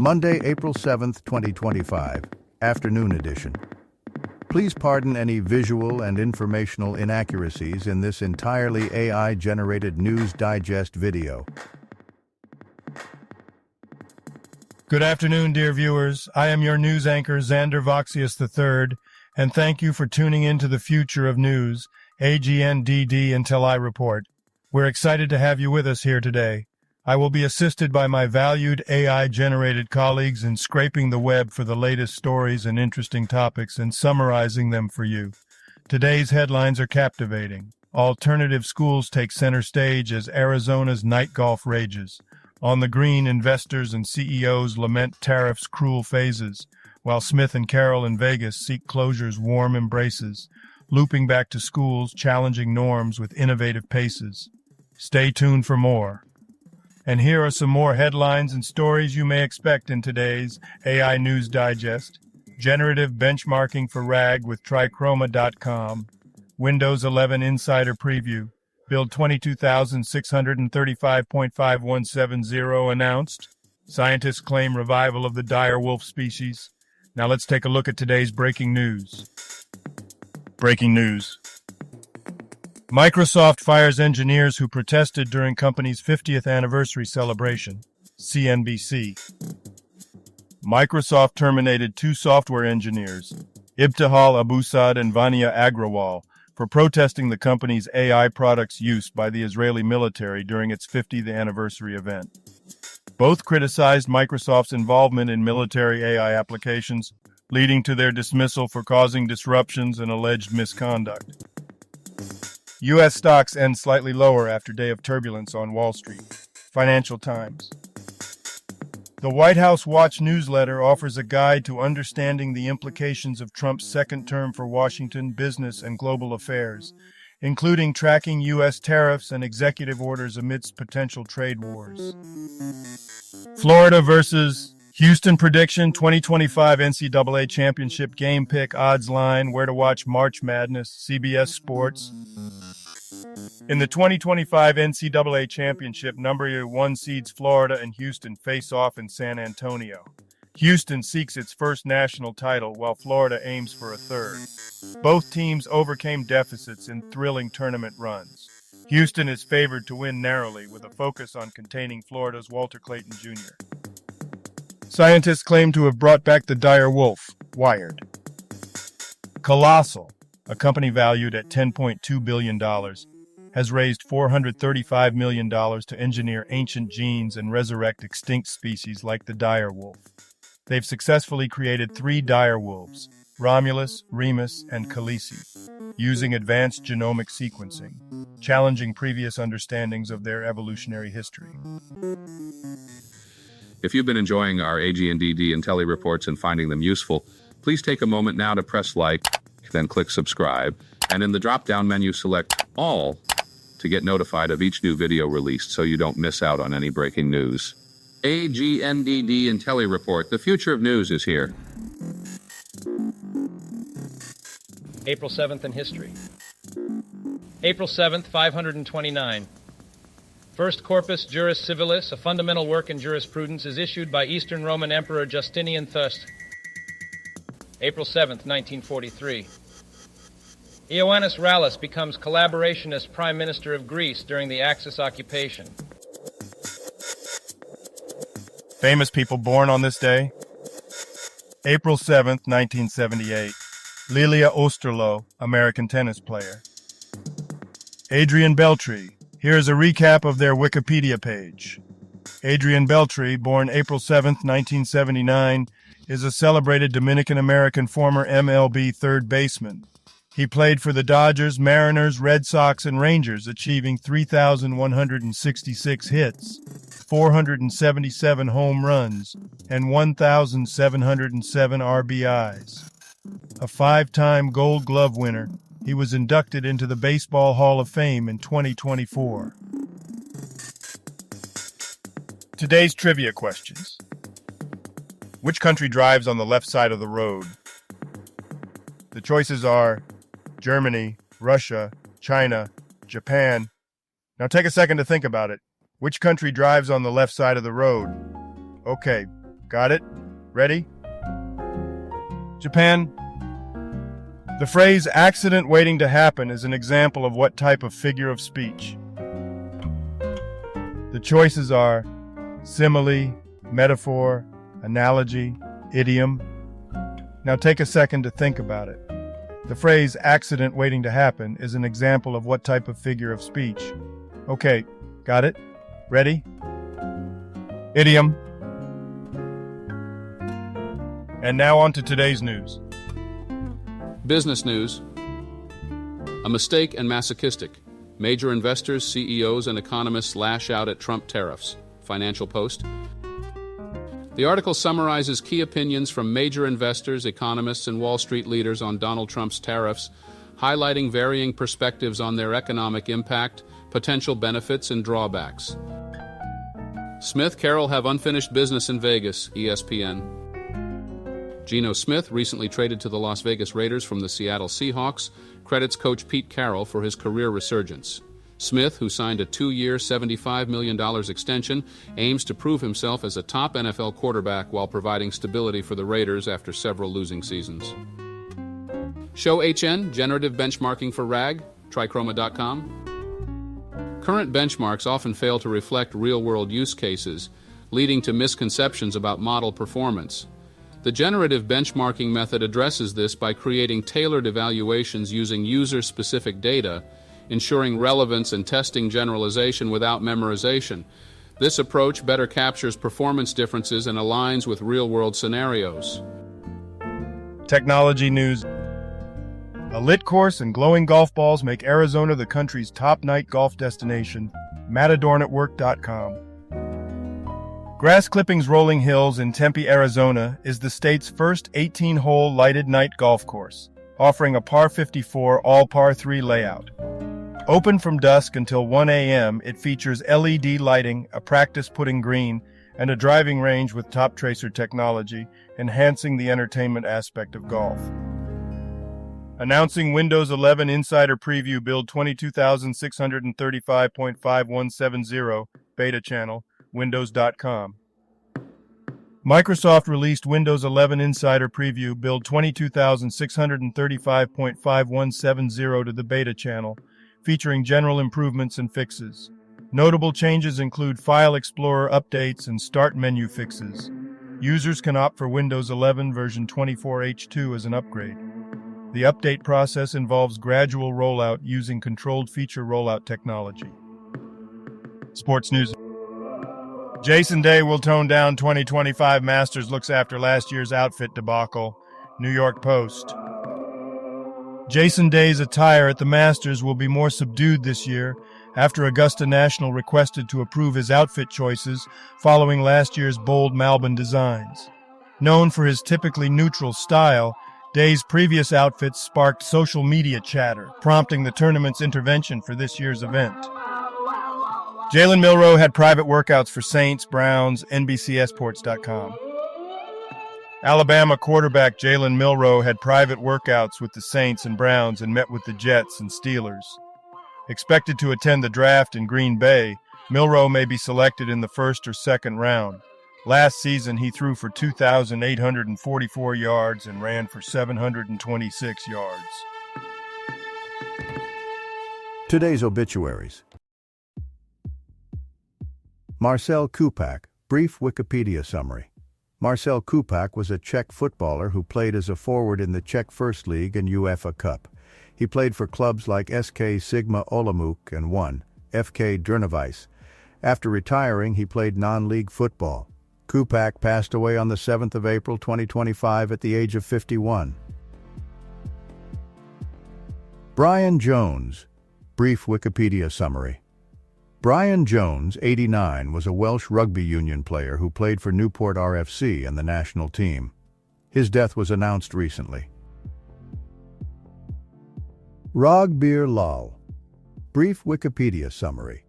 Monday, April 7th, 2025, afternoon edition. Please pardon any visual and informational inaccuracies in this entirely AI-generated News Digest video. Good afternoon, dear viewers. I am your news anchor, Xander Voxius III, and thank you for tuning in to the future of news, AGNDD intelliReport. We're excited to have you with us here today. I will be assisted by my valued AI-generated colleagues in scraping the web for the latest stories and interesting topics and summarizing them for you. Today's headlines are captivating. Alternative schools take center stage as Arizona's night golf rages. On the green, investors and CEOs lament tariffs' cruel phases, while Smith and Carroll in Vegas seek closure's warm embraces, looping back to schools, challenging norms with innovative paces. Stay tuned for more. And here are some more headlines and stories you may expect in today's AI News Digest. Generative benchmarking for RAG with Trichroma.com. Windows 11 Insider Preview. Build 22,635.5170 announced. Scientists claim revival of the dire wolf species. Now let's take a look at today's breaking news. Breaking news. Microsoft fires engineers who protested during company's 50th anniversary celebration. CNBC. Microsoft terminated 2 software engineers, Ibtihal Abusad and Vania Agrawal, for protesting the company's AI products' use by the Israeli military during its 50th anniversary event. Both criticized Microsoft's involvement in military AI applications, leading to their dismissal for causing disruptions and alleged misconduct. U.S. stocks end slightly lower after day of turbulence on Wall Street. Financial Times. The White House Watch newsletter offers a guide to understanding the implications of Trump's second term for Washington business and global affairs, including tracking U.S. tariffs and executive orders amidst potential trade wars. Florida versus Houston prediction, 2025 NCAA Championship game pick, odds line, where to watch March Madness, CBS Sports. In the 2025 NCAA Championship, number 1 seeds Florida and Houston face off in San Antonio. Houston seeks its first national title, while Florida aims for a third. Both teams overcame deficits in thrilling tournament runs. Houston is favored to win narrowly, with a focus on containing Florida's Walter Clayton Jr. Scientists claim to have brought back the dire wolf. Wired. Colossal, a company valued at $10.2 billion, has raised $435 million to engineer ancient genes and resurrect extinct species like the dire wolf. They've successfully created 3 dire wolves, Romulus, Remus, and Khaleesi, using advanced genomic sequencing, challenging previous understandings of their evolutionary history. If you've been enjoying our AGNDD intelliReports and finding them useful, please take a moment now to press like, then click subscribe, and in the drop-down menu select All to get notified of each new video released so you don't miss out on any breaking news. AGNDD intelliReport, the future of news is here. April 7th in history. April 7th, 529. First Corpus Juris Civilis, a fundamental work in jurisprudence, is issued by Eastern Roman Emperor Justinian I. April 7th, 1943. Ioannis Rallis becomes collaborationist Prime Minister of Greece during the Axis occupation. Famous people born on this day. April 7th, 1978. Lilia Osterloh, American tennis player. Adrian Beltre. Here's a recap of their Wikipedia page. Adrian Beltre, born April 7th, 1979, is a celebrated Dominican-American former MLB third baseman. He played for the Dodgers, Mariners, Red Sox, and Rangers, achieving 3,166 hits, 477 home runs, and 1,707 RBIs. A 5-time Gold Glove winner, he was inducted into the Baseball Hall of Fame in 2024. Today's trivia questions. Which country drives on the left side of the road? The choices are Germany, Russia, China, Japan. Now take a second to think about it. Which country drives on the left side of the road? Okay, Got it? Ready? Japan. The phrase accident waiting to happen is an example of what type of figure of speech? The choices are simile, metaphor, analogy, idiom. Now take a second to think about it. The phrase accident waiting to happen is an example of what type of figure of speech? Okay, got it? Ready? Idiom. And now on to today's news. Business news. A mistake and masochistic. Major investors, CEOs, and economists lash out at Trump tariffs. Financial Post. The article summarizes key opinions from major investors, economists, and Wall Street leaders on Donald Trump's tariffs, highlighting varying perspectives on their economic impact, potential benefits, and drawbacks. Smith Carroll have unfinished business in Vegas, ESPN. Geno Smith, recently traded to the Las Vegas Raiders from the Seattle Seahawks, credits coach Pete Carroll for his career resurgence. Smith, who signed a 2-year, $75 million extension, aims to prove himself as a top NFL quarterback while providing stability for the Raiders after several losing seasons. Show HN, generative benchmarking for RAG, trichroma.com. Current benchmarks often fail to reflect real-world use cases, leading to misconceptions about model performance. The generative benchmarking method addresses this by creating tailored evaluations using user-specific data, ensuring relevance and testing generalization without memorization. This approach better captures performance differences and aligns with real-world scenarios. Technology news. A lit course and glowing golf balls make Arizona the country's top night golf destination. MatadorNetwork.com. Grass Clippings Rolling Hills in Tempe, Arizona is the state's first 18-hole lighted night golf course, offering a par 54 all-par 3 layout. Open from dusk until 1 a.m., it features LED lighting, a practice putting green, and a driving range with top tracer technology, enhancing the entertainment aspect of golf. Announcing Windows 11 Insider Preview Build 22635.5170 beta channel, Windows.com. Microsoft released Windows 11 Insider Preview Build 22635.5170 to the beta channel, featuring general improvements and fixes. Notable changes include File Explorer updates and Start menu fixes. Users can opt for Windows 11 version 24H2 as an upgrade. The update process involves gradual rollout using controlled feature rollout technology. Sports news. Jason Day will tone down 2025 Masters looks after last year's outfit debacle. New York Post. Jason Day's attire at the Masters will be more subdued this year after Augusta National requested to approve his outfit choices following last year's bold Malbon designs. Known for his typically neutral style, Day's previous outfits sparked social media chatter, prompting the tournament's intervention for this year's event. Jalen Milroe had private workouts for Saints, Browns, NBCSports.com. Alabama quarterback Jalen Milroe had private workouts with the Saints and Browns and met with the Jets and Steelers. Expected to attend the draft in Green Bay, Milroe may be selected in the first or second round. Last season, he threw for 2,844 yards and ran for 726 yards. Today's obituaries. Marcel Kupak, brief Wikipedia summary. Marcel Kupak was a Czech footballer who played as a forward in the Czech First League and UEFA Cup. He played for clubs like SK Sigma Olomouc and 1, FK Drnovice. After retiring, he played non-league football. Kupak passed away on the 7th of April 2025 at the age of 51. Brian Jones, brief Wikipedia summary. Brian Jones, 89, was a Welsh rugby union player who played for Newport RFC and the national team. His death was announced recently. Raghbir Lal, brief Wikipedia summary.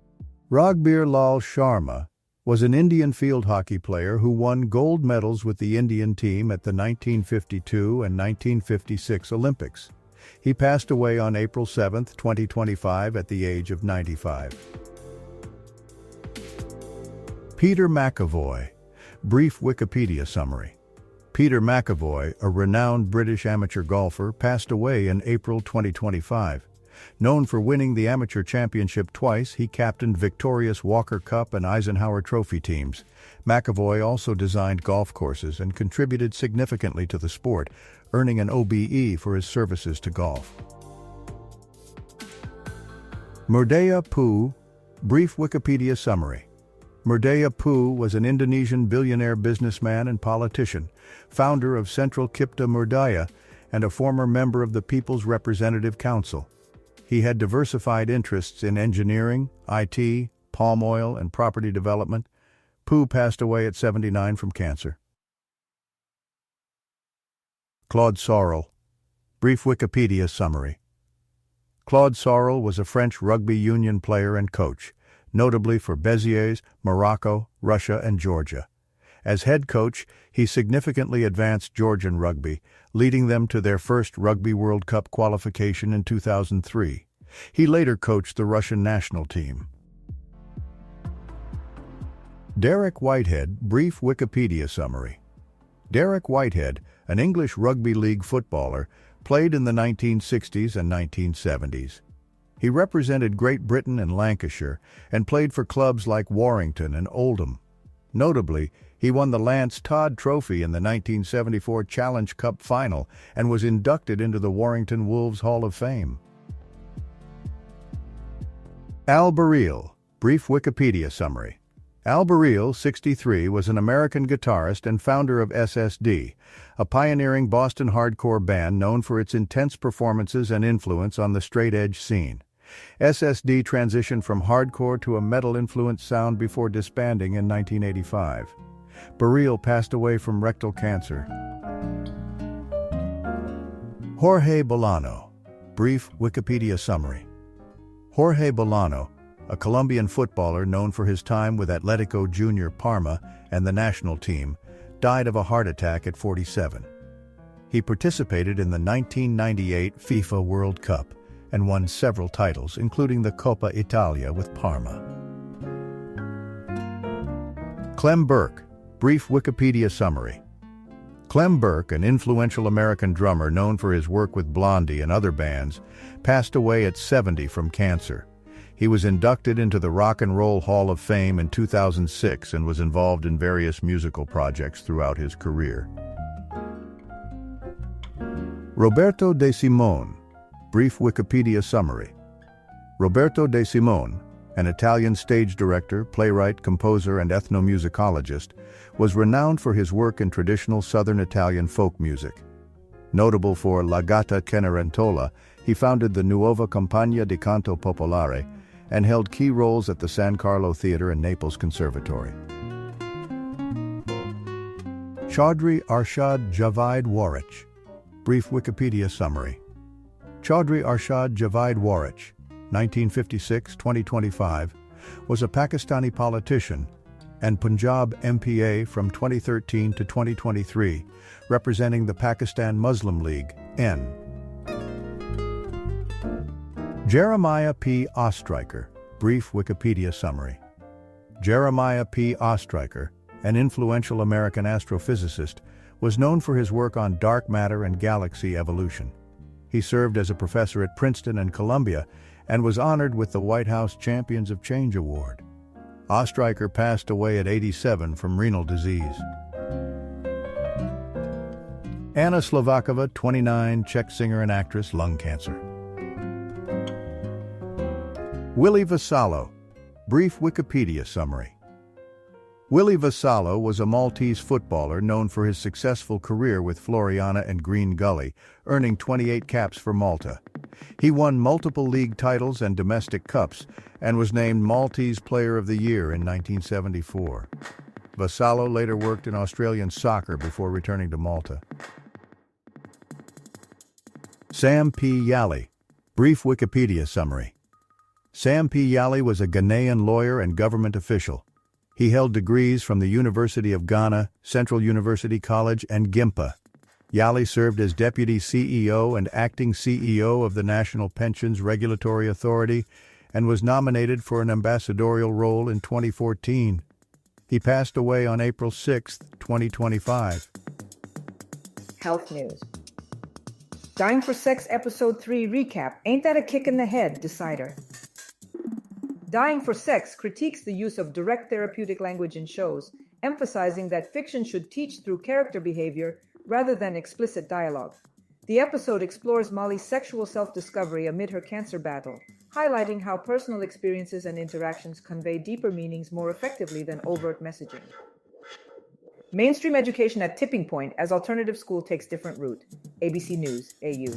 Raghbir Lal Sharma was an Indian field hockey player who won gold medals with the Indian team at the 1952 and 1956 Olympics. He passed away on April 7, 2025 at the age of 95. Peter McAvoy, Brief Wikipedia summary. Peter McAvoy, a renowned British amateur golfer, passed away in April 2025. Known for winning the amateur championship twice, he captained victorious Walker Cup and Eisenhower Trophy teams. McAvoy also designed golf courses and contributed significantly to the sport, earning an OBE for his services to golf. Murdaya Poo, brief Wikipedia summary. Murdaya Poo was an Indonesian billionaire businessman and politician, founder of Central Cipta Murdaya, and a former member of the People's Representative Council. He had diversified interests in engineering, IT, palm oil, and property development. Poo passed away at 79 from cancer. Claude Sorel, brief Wikipedia summary. Claude Sorel was a French rugby union player and coach, notably for Béziers, Morocco, Russia, and Georgia. As head coach, he significantly advanced Georgian rugby, leading them to their first Rugby World Cup qualification in 2003. He later coached the Russian national team. Derek Whitehead, brief Wikipedia summary. Derek Whitehead, an English rugby league footballer, played in the 1960s and 1970s. He represented Great Britain and Lancashire and played for clubs like Warrington and Oldham. Notably, he won the Lance Todd Trophy in the 1974 Challenge Cup final and was inducted into the Warrington Wolves Hall of Fame. Al Bareil, brief Wikipedia summary. Al Bareil, 63, was an American guitarist and founder of SSD, a pioneering Boston hardcore band known for its intense performances and influence on the straight-edge scene. SSD transitioned from hardcore to a metal-influenced sound before disbanding in 1985. Bareil passed away from rectal cancer. Jorge Bolano, brief Wikipedia summary. Jorge Bolano, a Colombian footballer known for his time with Atletico Junior Parma and the national team, died of a heart attack at 47. He participated in the 1998 FIFA World Cup and won several titles, including the Coppa Italia with Parma. Clem Burke, brief Wikipedia summary. Clem Burke, an influential American drummer known for his work with Blondie and other bands, passed away at 70 from cancer. He was inducted into the Rock and Roll Hall of Fame in 2006 and was involved in various musical projects throughout his career. Roberto De Simone, brief Wikipedia summary. Roberto De Simone, an Italian stage director, playwright, composer, and ethnomusicologist, was renowned for his work in traditional southern Italian folk music. Notable for La Gatta Cenerentola, he founded the Nuova Compagnia di Canto Popolare and held key roles at the San Carlo Theatre and Naples Conservatory. Chaudhry Arshad Javed Warich, brief Wikipedia summary. Chaudhry Arshad Javed Warich, 1956-2025, was a Pakistani politician and Punjab MPA from 2013 to 2023, representing the Pakistan Muslim League, N. Jeremiah P. Oestreicher, brief Wikipedia summary. Jeremiah P. Oestreicher, an influential American astrophysicist, was known for his work on dark matter and galaxy evolution. He served as a professor at Princeton and Columbia and was honored with the White House Champions of Change Award. Oestreicher passed away at 87 from renal disease. Anna Slovakova, 29, Czech singer and actress, lung cancer. Willie Vassallo, brief Wikipedia summary. Willie Vassallo was a Maltese footballer known for his successful career with Floriana and Green Gully, earning 28 caps for Malta. He won multiple league titles and domestic cups and was named Maltese Player of the Year in 1974. Vassallo later worked in Australian soccer before returning to Malta. Sam P. Yali, brief Wikipedia summary. Sam P. Yali was a Ghanaian lawyer and government official. He held degrees from the University of Ghana, Central University College, and GIMPA. Yali served as Deputy CEO and Acting CEO of the National Pensions Regulatory Authority and was nominated for an ambassadorial role in 2014. He passed away on April 6, 2025. Health news. Dying for Sex Episode 3 recap. Ain't that a kick in the head, decider? Dying for Sex critiques the use of direct therapeutic language in shows, emphasizing that fiction should teach through character behavior rather than explicit dialogue. The episode explores Molly's sexual self-discovery amid her cancer battle, highlighting how personal experiences and interactions convey deeper meanings more effectively than overt messaging. Mainstream education at tipping point as alternative school takes different route. ABC News, AU.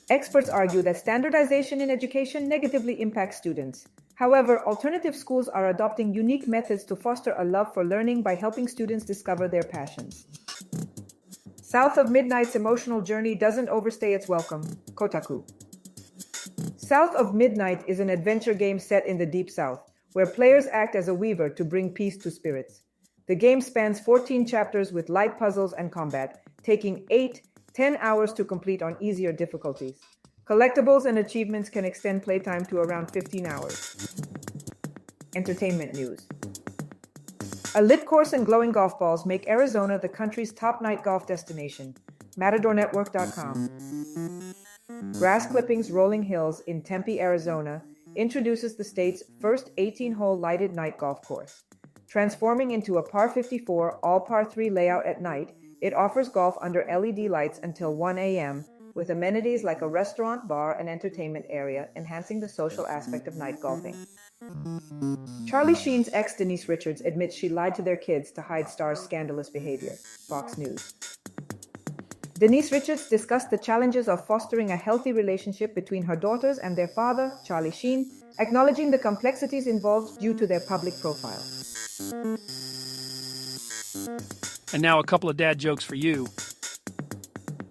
Experts argue that standardization in education negatively impacts students. However, alternative schools are adopting unique methods to foster a love for learning by helping students discover their passions. South of Midnight's emotional journey doesn't overstay its welcome. Kotaku. South of Midnight is an adventure game set in the Deep South, where players act as a weaver to bring peace to spirits. The game spans 14 chapters with light puzzles and combat, taking 8-10 hours to complete on easier difficulties. Collectibles and achievements can extend playtime to around 15 hours. Entertainment news. A lit course and glowing golf balls make Arizona the country's top night golf destination. MatadorNetwork.com. Grass Clippings Rolling Hills in Tempe, Arizona, introduces the state's first 18-hole lighted night golf course. Transforming into a par 54 all-par 3 layout at night, it offers golf under LED lights until 1 a.m., with amenities like a restaurant, bar, and entertainment area, enhancing the social aspect of night golfing. Charlie Sheen's ex Denise Richards admits she lied to their kids to hide star's scandalous behavior. Fox News. Denise Richards discussed the challenges of fostering a healthy relationship between her daughters and their father, Charlie Sheen, acknowledging the complexities involved due to their public profile. And now a couple of dad jokes for you.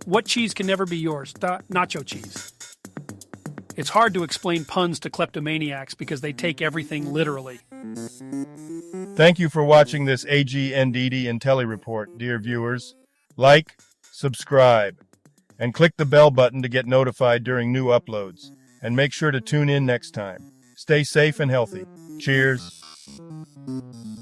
What cheese can never be yours? Nacho cheese. It's hard to explain puns to kleptomaniacs because they take everything literally. Thank you for watching this AGNDD intelliReport, dear viewers. Like, subscribe, and click the bell button to get notified during new uploads. And make sure to tune in next time. Stay safe and healthy. Cheers.